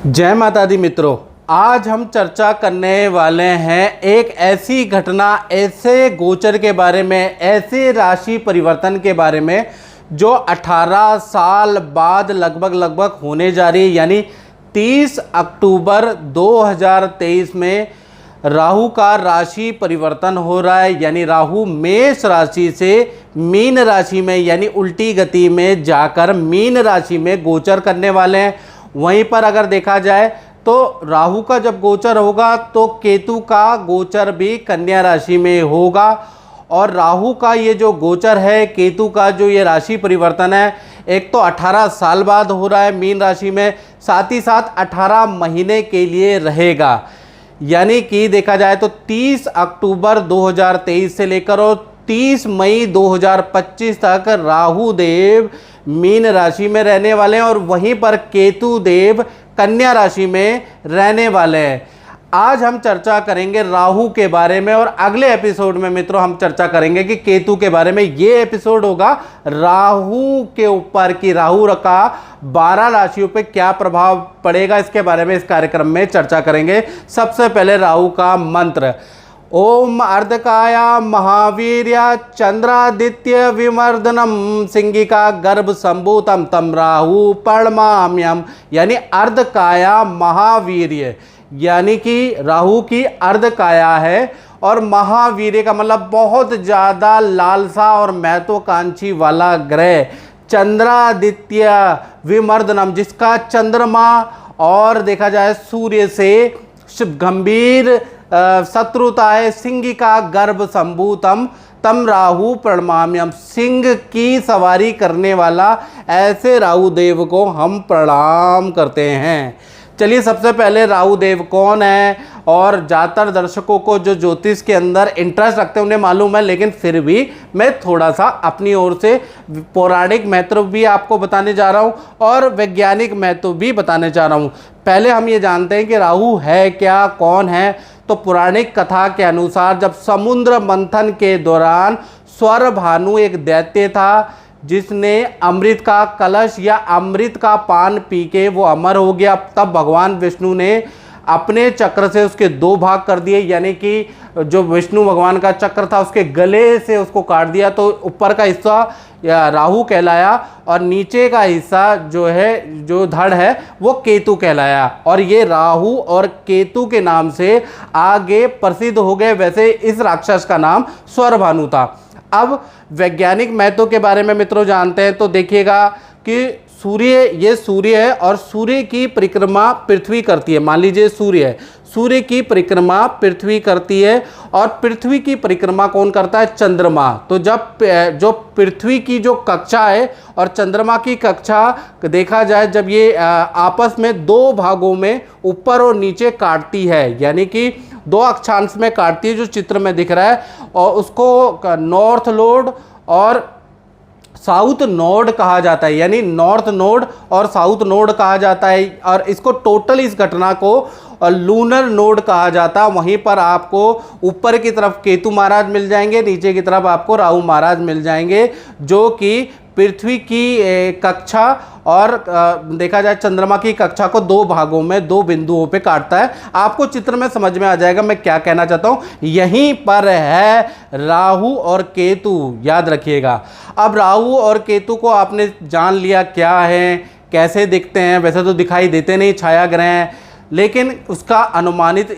जय माता दी मित्रों, आज हम चर्चा करने वाले हैं एक ऐसी घटना, ऐसे गोचर के बारे में, ऐसे राशि परिवर्तन के बारे में जो 18 साल बाद लगभग होने जा रही है। यानी 30 अक्टूबर 2023 में राहु का राशि परिवर्तन हो रहा है। यानी राहु मेष राशि से मीन राशि में यानी उल्टी गति में जाकर मीन राशि में गोचर करने वाले हैं। वहीं पर अगर देखा जाए तो राहु का जब गोचर होगा तो केतु का गोचर भी कन्या राशि में होगा। और राहु का ये जो गोचर है, केतु का जो ये राशि परिवर्तन है, एक तो 18 साल बाद हो रहा है मीन राशि में, साथ ही साथ 18 महीने के लिए रहेगा। यानी कि देखा जाए तो 30 अक्टूबर 2023 से लेकर और 30 मई 2025 तक राहु देव मीन राशि में रहने वाले हैं और वहीं पर केतु देव कन्या राशि में रहने वाले हैं। आज हम चर्चा करेंगे राहु के बारे में और अगले एपिसोड में मित्रों हम चर्चा करेंगे कि केतु के बारे में। ये एपिसोड होगा राहु के ऊपर कि राहु का 12 राशियों पे क्या प्रभाव पड़ेगा, इसके बारे में इस कार्यक्रम में चर्चा करेंगे। सबसे पहले राहु का मंत्र, ओम अर्धकाया महावीर्या चंद्रादित्य विमर्दनम सिंगिका गर्भ संभूतम तम राहु पर्णमाम्यम। यानी अर्धकाया महावीर्य, यानी कि राहु की अर्धकाया है और महावीर्य का मतलब बहुत ज़्यादा लालसा और महत्वाकांक्षी वाला ग्रह। चंद्रादित्य विमर्दनम, जिसका चंद्रमा और देखा जाए सूर्य से गंभीर शत्रुता है। सिंह का गर्भ संभूतम तम राहु प्रणमाम्यम, सिंह की सवारी करने वाला ऐसे राहु देव को हम प्रणाम करते हैं। चलिए सबसे पहले राहु देव कौन है, और ज़्यादातर दर्शकों को जो ज्योतिष के अंदर इंटरेस्ट रखते हैं उन्हें मालूम है, लेकिन फिर भी मैं थोड़ा सा अपनी ओर से पौराणिक महत्व भी आपको बताने जा रहा हूँ और वैज्ञानिक महत्व भी बताने जा रहा हूँ। पहले हम ये जानते हैं कि राहु है क्या, कौन है। तो पौराणिक कथा के अनुसार जब समुद्र मंथन के दौरान स्वर भानु एक दैत्य था जिसने अमृत का कलश या अमृत का पान पी के वो अमर हो गया। तब भगवान विष्णु ने अपने चक्र से उसके 2 भाग कर दिए, यानी कि जो विष्णु भगवान का चक्र था उसके गले से उसको काट दिया। तो ऊपर का हिस्सा राहु कहलाया और नीचे का हिस्सा जो है, जो धड़ है, वो केतु कहलाया। और ये राहु और केतु के नाम से आगे प्रसिद्ध हो गए। वैसे इस राक्षस का नाम स्वरभानु था। अब वैज्ञानिक महत्व के बारे में मित्रों जानते हैं तो देखिएगा कि सूर्य, ये सूर्य है और सूर्य की परिक्रमा पृथ्वी करती है। मान लीजिए सूर्य है, सूर्य की परिक्रमा पृथ्वी करती है और पृथ्वी की परिक्रमा कौन करता है? चंद्रमा। तो जब जो पृथ्वी की जो कक्षा है और चंद्रमा की कक्षा देखा जाए, जब ये आपस में 2 भागों में ऊपर और नीचे काटती है, यानी कि 2 अक्षांश में काटती है, जो चित्र में दिख रहा है, और उसको नॉर्थ नोड और साउथ नोड कहा जाता है। यानी नॉर्थ नोड और साउथ नोड कहा जाता है और इसको टोटल इस घटना को लूनर नोड कहा जाता है। वहीं पर आपको ऊपर की तरफ केतु महाराज मिल जाएंगे, नीचे की तरफ आपको राहु महाराज मिल जाएंगे, जो कि पृथ्वी की कक्षा और देखा जाए चंद्रमा की कक्षा को 2 भागों में 2 बिंदुओं पे काटता है। आपको चित्र में समझ में आ जाएगा मैं क्या कहना चाहता हूँ। यहीं पर है राहु और केतु, याद रखिएगा। अब राहु और केतु को आपने जान लिया क्या है, कैसे दिखते हैं। वैसे तो दिखाई देते नहीं, छाया ग्रह हैं, लेकिन उसका अनुमानित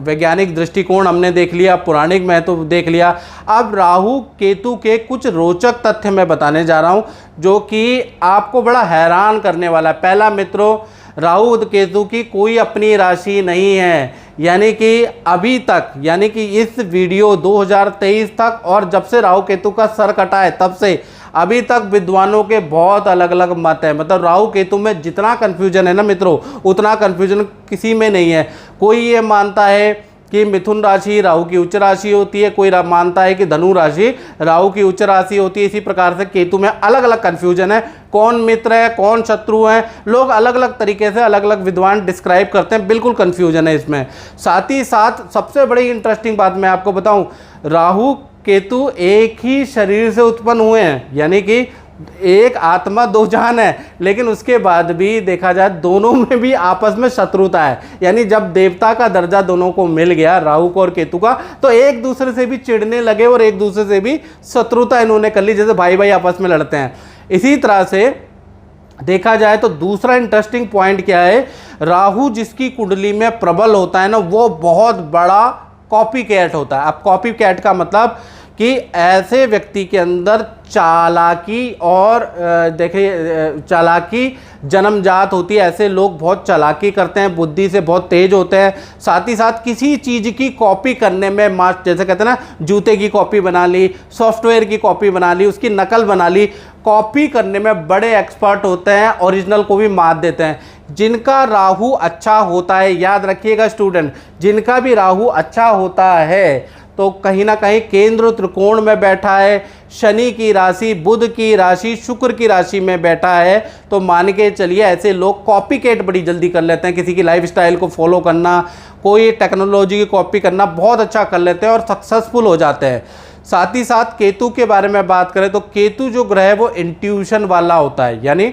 वैज्ञानिक दृष्टिकोण हमने देख लिया, पौराणिक महत्व देख लिया। अब राहु केतु के कुछ रोचक तथ्य मैं बताने जा रहा हूं जो कि आपको बड़ा हैरान करने वाला है। पहला मित्रों, राहु केतु की कोई अपनी राशि नहीं है। यानी कि अभी तक, यानी कि इस वीडियो 2023 तक और जब से राहु केतु का सर कटा है तब से अभी तक विद्वानों के बहुत अलग अलग मत हैं। मतलब राहु केतु में जितना कन्फ्यूजन है ना मित्रों, उतना कन्फ्यूजन किसी में नहीं है। कोई ये मानता है कि मिथुन राशि राहु की उच्च राशि होती है, कोई मानता है कि धनु राशि राहु की उच्च राशि होती है। इसी प्रकार से केतु में अलग अलग कन्फ्यूजन है, कौन मित्र है कौन शत्रु है, लोग अलग अलग तरीके से अलग अलग विद्वान डिस्क्राइब करते हैं। बिल्कुल कन्फ्यूजन है इसमें। साथ ही साथ सबसे बड़ी इंटरेस्टिंग बात मैं आपको बताऊं, राहु केतु एक ही शरीर से उत्पन्न हुए हैं, यानी कि एक आत्मा दो जान है, लेकिन उसके बाद भी देखा जाए दोनों में भी आपस में शत्रुता है। यानी जब देवता का दर्जा दोनों को मिल गया, राहु को और केतु का, तो एक दूसरे से भी चिढ़ने लगे और एक दूसरे से भी शत्रुता इन्होंने कर ली, जैसे भाई भाई आपस में लड़ते हैं। इसी तरह से देखा जाए तो दूसरा इंटरेस्टिंग पॉइंट क्या है, राहु जिसकी कुंडली में प्रबल होता है ना, वो बहुत बड़ा कॉपी कैट होता है। अब कॉपी कैट का मतलब कि ऐसे व्यक्ति के अंदर चालाकी और देखिए चालाकी जन्मजात होती है। ऐसे लोग बहुत चालाकी करते हैं, बुद्धि से बहुत तेज होते हैं, साथ ही साथ किसी चीज़ की कॉपी करने में जैसे कहते हैं ना, जूते की कॉपी बना ली, सॉफ्टवेयर की कॉपी बना ली, उसकी नकल बना ली, कॉपी करने में बड़े एक्सपर्ट होते हैं, ओरिजिनल को भी मात देते हैं। जिनका राहु अच्छा होता है, याद रखिएगा स्टूडेंट, जिनका भी राहु अच्छा होता है तो कहीं ना कहीं केंद्र त्रिकोण में बैठा है, शनि की राशि, बुध की राशि, शुक्र की राशि में बैठा है, तो मान के चलिए ऐसे लोग कॉपी कैट बड़ी जल्दी कर लेते हैं। किसी की लाइफस्टाइल को फॉलो करना, कोई टेक्नोलॉजी की कॉपी करना बहुत अच्छा कर लेते हैं और सक्सेसफुल हो जाते हैं। साथ ही साथ केतु के बारे में बात करें तो केतु जो ग्रह है वो इंट्यूशन वाला होता है। यानी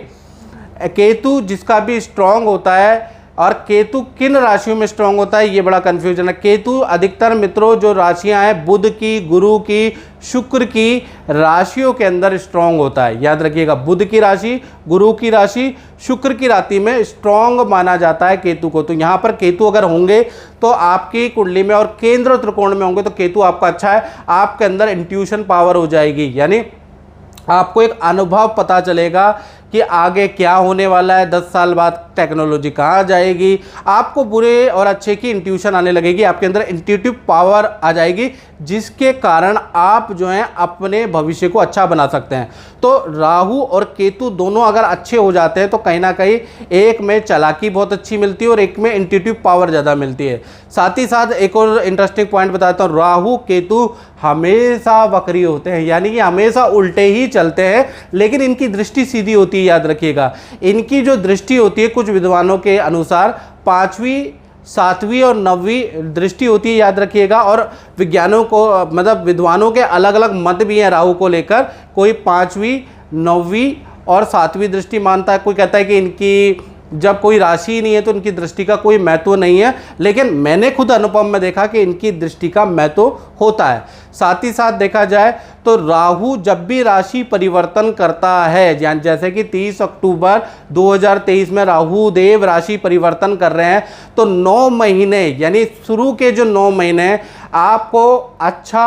केतु जिसका भी स्ट्रांग होता है, और केतु किन राशियों में स्ट्रांग होता है ये बड़ा कंफ्यूजन है। केतु अधिकतर मित्रों जो राशियां हैं बुध की, गुरु की, शुक्र की राशियों के अंदर स्ट्रांग होता है। याद रखिएगा, बुध की राशि, गुरु की राशि, शुक्र की राशि में स्ट्रांग माना जाता है केतु को। तो यहाँ पर केतु अगर होंगे तो आपकी कुंडली में और केंद्र त्रिकोण में होंगे तो केतु आपका अच्छा है, आपके अंदर इंट्यूशन पावर हो जाएगी। यानी आपको एक अनुभव पता चलेगा कि आगे क्या होने वाला है, 10 साल बाद टेक्नोलॉजी कहाँ जाएगी, आपको बुरे और अच्छे की इंट्यूशन आने लगेगी, आपके अंदर इंट्यूटिव पावर आ जाएगी, जिसके कारण आप जो हैं अपने भविष्य को अच्छा बना सकते हैं। तो राहु और केतु दोनों अगर अच्छे हो जाते हैं तो कहीं ना कहीं एक में चालाकी बहुत अच्छी मिलती है और एक में इंट्यूटिव पावर ज़्यादा मिलती है। साथ ही साथ एक और इंटरेस्टिंग पॉइंट बताता हूँ, राहु केतु हमेशा वक्री होते हैं, यानी कि हमेशा उल्टे ही चलते हैं, लेकिन इनकी दृष्टि सीधी होती है। याद रखिएगा, इनकी जो दृष्टि होती है कुछ विद्वानों के अनुसार 5वीं, 7वीं और 9वीं दृष्टि होती है। याद रखिएगा, और विज्ञानों को मतलब विद्वानों के अलग अलग मत भी हैं राहु को लेकर। कोई 5वीं, 9वीं और 7वीं दृष्टि मानता है, कोई कहता है कि इनकी जब कोई राशि ही नहीं है तो इनकी दृष्टि का कोई महत्व नहीं है, लेकिन मैंने खुद अनुभव में देखा कि इनकी दृष्टि का महत्व होता है। साथ ही साथ देखा जाए तो राहु जब भी राशि परिवर्तन करता है, जैसे कि 30 अक्टूबर 2023 में राहु देव राशि परिवर्तन कर रहे हैं, तो 9 महीने यानी शुरू के जो 9 महीने आपको अच्छा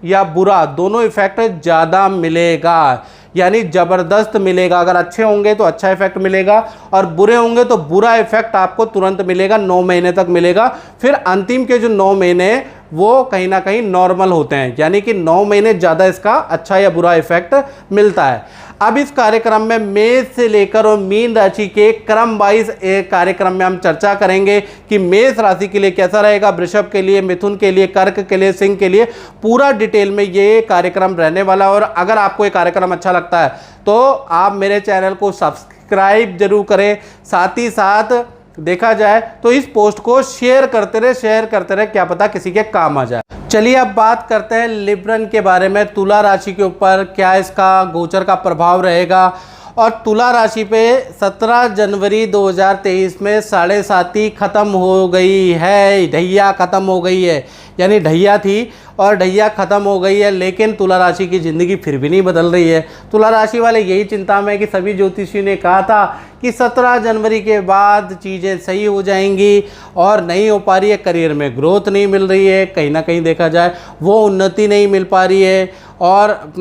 या बुरा दोनों इफेक्ट ज़्यादा मिलेगा, यानी ज़बरदस्त मिलेगा। अगर अच्छे होंगे तो अच्छा इफेक्ट मिलेगा और बुरे होंगे तो बुरा इफेक्ट आपको तुरंत मिलेगा, 9 महीने तक मिलेगा। फिर अंतिम के जो 9 महीने वो कहीं ना कहीं नॉर्मल होते हैं, यानी कि 9 महीने ज़्यादा इसका अच्छा या बुरा इफेक्ट मिलता है। अब इस कार्यक्रम में मेष से लेकर और मीन राशि के क्रम वाइज एक कार्यक्रम में हम चर्चा करेंगे कि मेष राशि के लिए कैसा रहेगा, वृषभ के लिए, मिथुन के लिए, कर्क के लिए, सिंह के लिए, पूरा डिटेल में ये कार्यक्रम रहने वाला है। और अगर आपको ये कार्यक्रम अच्छा लगता है तो आप मेरे चैनल को सब्सक्राइब जरूर करें, साथ ही साथ देखा जाए तो इस पोस्ट को शेयर करते रहे, क्या पता किसी के काम आ जाए। चलिए अब बात करते हैं लिब्रन के बारे में, तुला राशि के ऊपर क्या इसका गोचर का प्रभाव रहेगा। और तुला राशि पे 17 जनवरी 2023 में 7.5 खत्म हो गई है, ढैया खत्म हो गई है, यानी ढैया थी और ढैया खत्म हो गई है, लेकिन तुला राशि की ज़िंदगी फिर भी नहीं बदल रही है। तुला राशि वाले यही चिंता में कि सभी ज्योतिषियों ने कहा था कि 17 जनवरी के बाद चीज़ें सही हो जाएंगी और नहीं हो पा रही है, करियर में ग्रोथ नहीं मिल रही है, कहीं ना कहीं देखा जाए वो उन्नति नहीं मिल पा रही है, और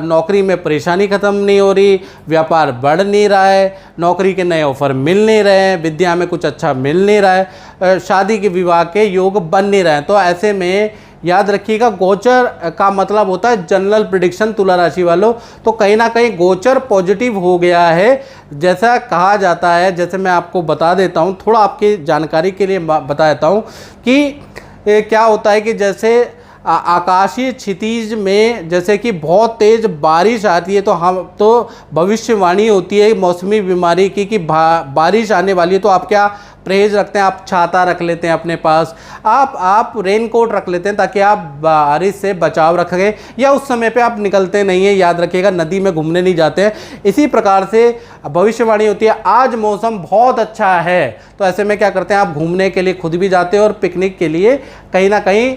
नौकरी में परेशानी ख़त्म नहीं हो रही, व्यापार बढ़ नहीं रहा है, नौकरी के नए ऑफर मिल नहीं रहे हैं, विद्या में कुछ अच्छा मिल नहीं रहा है, शादी के विवाह के योग बन नहीं रहे हैं। तो ऐसे में याद रखिएगा, गोचर का मतलब होता है जनरल प्रिडिक्शन तुला राशि वालों। तो कहीं ना कहीं गोचर पॉजिटिव हो गया है जैसा कहा जाता है। जैसे मैं आपको बता देता हूँ, थोड़ा आपकी जानकारी के लिए बता देता हूँ कि क्या होता है कि जैसे आकाशीय क्षितिज में जैसे कि बहुत तेज़ बारिश आती है तो हम तो भविष्यवाणी होती है मौसमी बीमारी की कि बारिश आने वाली है, तो आप क्या परहेज रखते हैं? आप छाता रख लेते हैं अपने पास, आप रेन कोट रख लेते हैं ताकि आप बारिश से बचाव रखें, या उस समय पे आप निकलते नहीं हैं, याद रखिएगा, नदी में घूमने नहीं जाते हैं। इसी प्रकार से भविष्यवाणी होती है आज मौसम बहुत अच्छा है, तो ऐसे में क्या करते हैं, आप घूमने के लिए खुद भी जाते हो और पिकनिक के लिए कहीं ना कहीं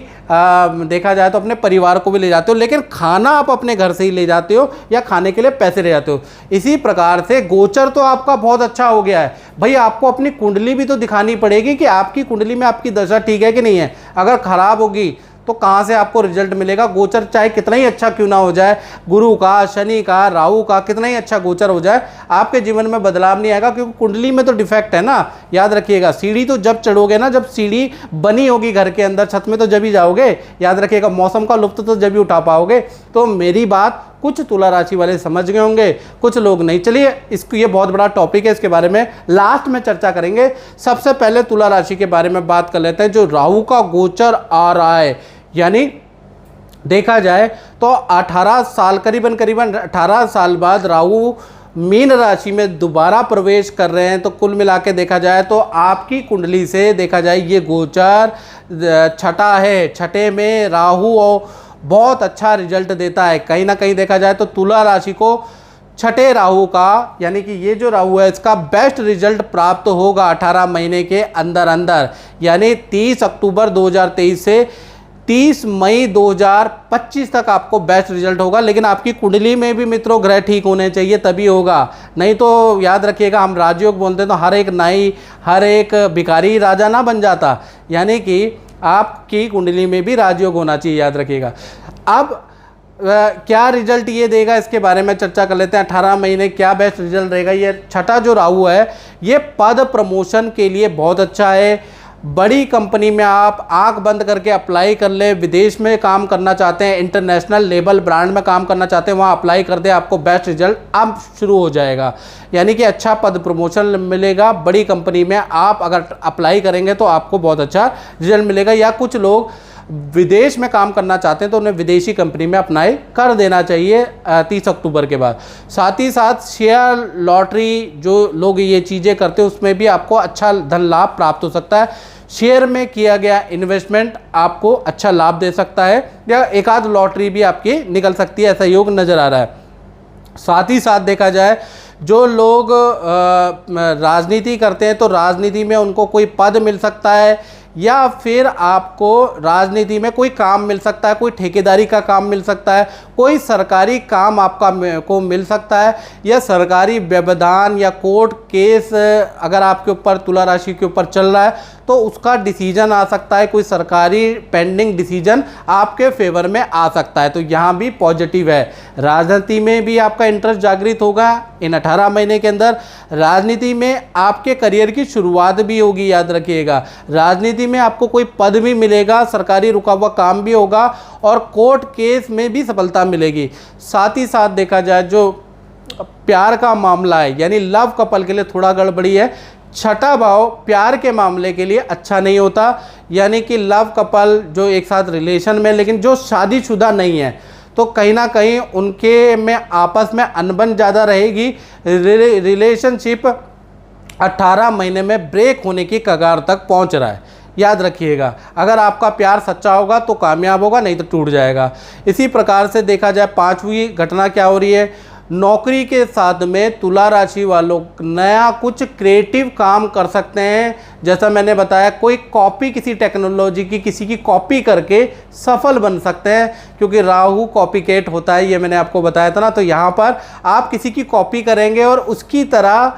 देखा जाए तो अपने परिवार को भी ले जाते हो, लेकिन खाना आप अपने घर से ही ले जाते हो या खाने के लिए पैसे ले जाते हो। इसी प्रकार से गोचर तो आपका बहुत अच्छा हो गया है, भाई आपको अपनी कुंडली भी तो दिखानी पड़ेगी कि आपकी कुंडली में आपकी दशा ठीक है कि नहीं है। अगर खराब होगी तो कहाँ से आपको रिजल्ट मिलेगा? गोचर चाहे कितना ही अच्छा क्यों ना हो जाए, गुरु का, शनि का, राहु का कितना ही अच्छा गोचर हो जाए, आपके जीवन में बदलाव नहीं आएगा, क्योंकि कुंडली में तो डिफेक्ट है ना। याद रखिएगा, सीढ़ी तो जब चढ़ोगे ना, जब सीढ़ी बनी होगी घर के अंदर, छत में तो जब ही जाओगे। याद रखिएगा, मौसम का लुत्फ तो जब ही उठा पाओगे। तो मेरी बात कुछ तुला राशि वाले समझ गए होंगे, कुछ लोग नहीं। चलिए, इसको, ये बहुत बड़ा टॉपिक है, इसके बारे में लास्ट में चर्चा करेंगे। सबसे पहले तुला राशि के बारे में बात कर लेते हैं। जो राहु का गोचर आ रहा है, यानी देखा जाए तो 18 साल, करीबन 18 साल बाद राहु मीन राशि में दोबारा प्रवेश कर रहे हैं। तो कुल मिला के देखा जाए तो आपकी कुंडली से देखा जाए ये गोचर छठा है, छठे में राहु और बहुत अच्छा रिजल्ट देता है। कहीं ना कहीं देखा जाए तो तुला राशि को छठे राहु का, यानी कि ये जो राहु है इसका बेस्ट रिजल्ट प्राप्त होगा 18 महीने के अंदर अंदर, यानी 30 अक्टूबर 2023 से 30 मई 2025 तक आपको बेस्ट रिजल्ट होगा। लेकिन आपकी कुंडली में भी मित्रों ग्रह ठीक होने चाहिए, तभी होगा। नहीं तो याद रखिएगा, हम राजयोग बोलते हैं तो हर एक नाई, हर एक भिखारी राजा ना बन जाता, यानी कि आपकी कुंडली में भी राजयोग होना चाहिए, याद रखिएगा। अब क्या रिजल्ट ये देगा, इसके बारे में चर्चा कर लेते हैं। 18 महीने क्या बेस्ट रिजल्ट रहेगा। ये छठा जो राहु है ये पद प्रमोशन के लिए बहुत अच्छा है। बड़ी कंपनी में आप आंख बंद करके अप्लाई कर ले, विदेश में काम करना चाहते हैं, इंटरनेशनल लेबल ब्रांड में काम करना चाहते हैं, वहाँ अप्लाई कर दे, आपको बेस्ट रिजल्ट अब शुरू हो जाएगा। यानी कि अच्छा पद प्रमोशन मिलेगा बड़ी कंपनी में। आप अगर अप्लाई करेंगे तो आपको बहुत अच्छा रिजल्ट मिलेगा। या कुछ लोग विदेश में काम करना चाहते हैं तो उन्हें विदेशी कंपनी में अप्लाई कर देना चाहिए 30 अक्टूबर के बाद। साथ ही साथ शेयर, लॉटरी, जो लोग ये चीज़ें करते हैं उसमें भी आपको अच्छा धन लाभ प्राप्त हो सकता है। शेयर में किया गया इन्वेस्टमेंट आपको अच्छा लाभ दे सकता है, या एक आध लॉटरी भी आपकी निकल सकती है, ऐसा योग नज़र आ रहा है। साथ ही साथ देखा जाए जो लोग राजनीति करते हैं तो राजनीति में उनको कोई पद मिल सकता है, या फिर आपको राजनीति में कोई काम मिल सकता है, कोई ठेकेदारी का काम मिल सकता है, कोई सरकारी काम आपका को मिल सकता है, या सरकारी व्यवधान या कोर्ट केस अगर आपके ऊपर तुला राशि के ऊपर चल रहा है तो उसका डिसीजन आ सकता है, कोई सरकारी पेंडिंग डिसीजन आपके फेवर में आ सकता है। तो यहाँ भी पॉजिटिव है। राजनीति में भी आपका इंटरेस्ट जागृत होगा इन 18 महीने के अंदर। राजनीति में आपके करियर की शुरुआत भी होगी, याद रखिएगा। राजनीति में आपको कोई पद भी मिलेगा, सरकारी रुका हुआ काम भी होगा, और कोर्ट केस में भी सफलता मिलेगी। साथ ही साथ देखा जाए जो प्यार का मामला है, यानी लव कपल के लिए थोड़ा गड़बड़ी है। छठा भाव प्यार के मामले के लिए अच्छा नहीं होता, यानी कि लव कपल जो एक साथ रिलेशन में, लेकिन जो शादीशुदा नहीं है तो कहीं ना कहीं उनके में आपस में अनबन ज़्यादा रहेगी। रिलेशनशिप 18 महीने में ब्रेक होने की कगार तक पहुंच रहा है, याद रखिएगा। अगर आपका प्यार सच्चा होगा तो कामयाब होगा, नहीं तो टूट जाएगा। इसी प्रकार से देखा जाए 5वीं घटना क्या हो रही है, नौकरी के साथ में तुला राशि वालों नया कुछ क्रिएटिव काम कर सकते हैं। जैसा मैंने बताया, कोई कॉपी, किसी टेक्नोलॉजी की किसी की कॉपी करके सफल बन सकते हैं, क्योंकि राहु कॉपीकेट होता है, ये मैंने आपको बताया था ना। तो यहाँ पर आप किसी की कॉपी करेंगे और उसकी तरह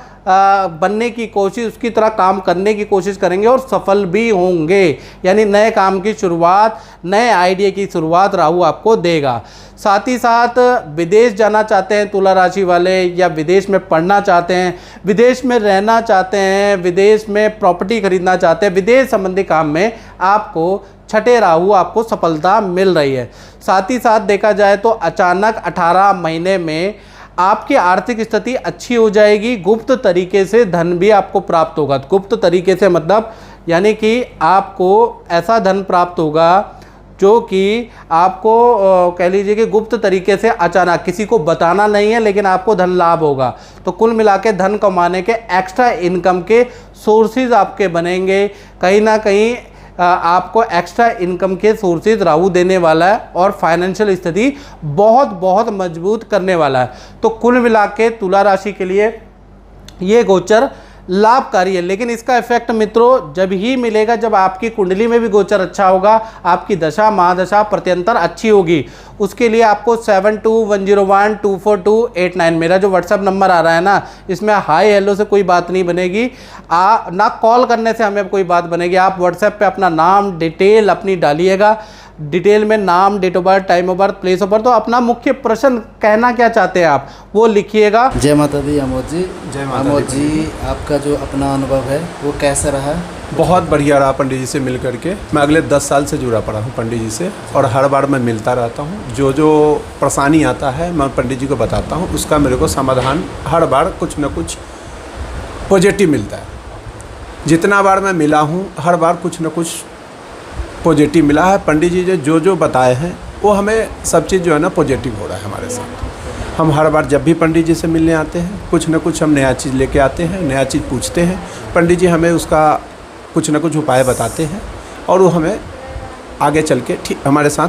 बनने की कोशिश, उसकी तरह काम करने की कोशिश करेंगे और सफल भी होंगे। यानी नए काम की शुरुआत, नए आइडिया की शुरुआत राहु आपको देगा। साथ ही साथ विदेश जाना चाहते हैं तुला राशि वाले, या विदेश में पढ़ना चाहते हैं, विदेश में रहना चाहते हैं, विदेश में प्रॉपर्टी खरीदना चाहते हैं, विदेश संबंधी काम में आपको छठे राहु आपको सफलता मिल रही है। साथ ही साथ देखा जाए तो अचानक 18 महीने में आपकी आर्थिक स्थिति अच्छी हो जाएगी। गुप्त तरीके से धन भी आपको प्राप्त होगा। गुप्त तरीके से मतलब यानी कि आपको ऐसा धन प्राप्त होगा जो कि आपको कह लीजिए कि गुप्त तरीके से अचानक, किसी को बताना नहीं है लेकिन आपको धन लाभ होगा। तो कुल मिला के धन कमाने के एक्स्ट्रा इनकम के सोर्सेज आपके बनेंगे। कहीं ना कहीं आपको एक्स्ट्रा इनकम के सोर्सेज राहु देने वाला है और फाइनेंशियल स्थिति बहुत बहुत मजबूत करने वाला है। तो कुल मिला के तुला राशि के लिए ये गोचर लाभकारी है। लेकिन इसका इफेक्ट मित्रों जब ही मिलेगा जब आपकी कुंडली में भी गोचर अच्छा होगा, आपकी दशा महादशा प्रत्यंतर अच्छी होगी। उसके लिए आपको 7210124289 मेरा जो व्हाट्सएप नंबर आ रहा है ना, इसमें हाय हेलो से कोई बात नहीं बनेगी, ना कॉल करने से हमें कोई बात बनेगी। आप व्हाट्सएप पे अपना नाम डिटेल अपनी डालिएगा, डिटेल में नाम, date of birth, time of birth, place of birth, तो अपना मुख्य प्रश्न कहना क्या चाहते हैं आप वो लिखिएगा। जय माता दी अमोद जी। जय माता अमोद दी। जी, आपका जो अपना अनुभव है वो कैसा रहा? बहुत बढ़िया रहा पंडित जी से मिल करके। मैं अगले 10 साल से जुड़ा पड़ा हूँ पंडित जी से और हर बार मैं मिलता रहता हूँ। जो जो परेशानी आता है मैं पंडित जी को बताता हूँ, उसका मेरे को समाधान हर बार कुछ न कुछ पॉजिटिव मिलता है। जितना बार मैं मिला हूँ हर बार कुछ न कुछ पॉजिटिव मिला है। पंडित जी जो जो बताए हैं वो हमें सब चीज़ जो है ना पॉजिटिव हो रहा है हमारे साथ। हम हर बार जब भी पंडित जी से मिलने आते हैं कुछ न कुछ हम नया चीज़ लेके आते हैं, नया चीज़ पूछते हैं। पंडित जी हमें उसका कुछ न कुछ उपाय बताते हैं और वो हमें आगे चल के ठीक हमारे साथ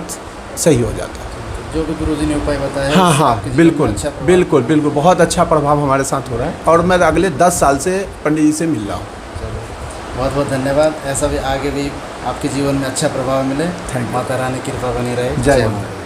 सही हो जाता है। जो भी गुरुजी ने उपाय बताया हाँ हाँ आपके जीवन में बिल्कुल अच्छा प्रभाव- बिल्कुल बिल्कुल बहुत अच्छा प्रभाव हमारे साथ हो रहा है और मैं अगले 10 साल से पंडित जी से मिल रहा हूँ। बहुत बहुत धन्यवाद। ऐसा भी आगे भी आपके जीवन में अच्छा प्रभाव मिले। Thank you. माता रानी कृपा बनी रहे। जय माता।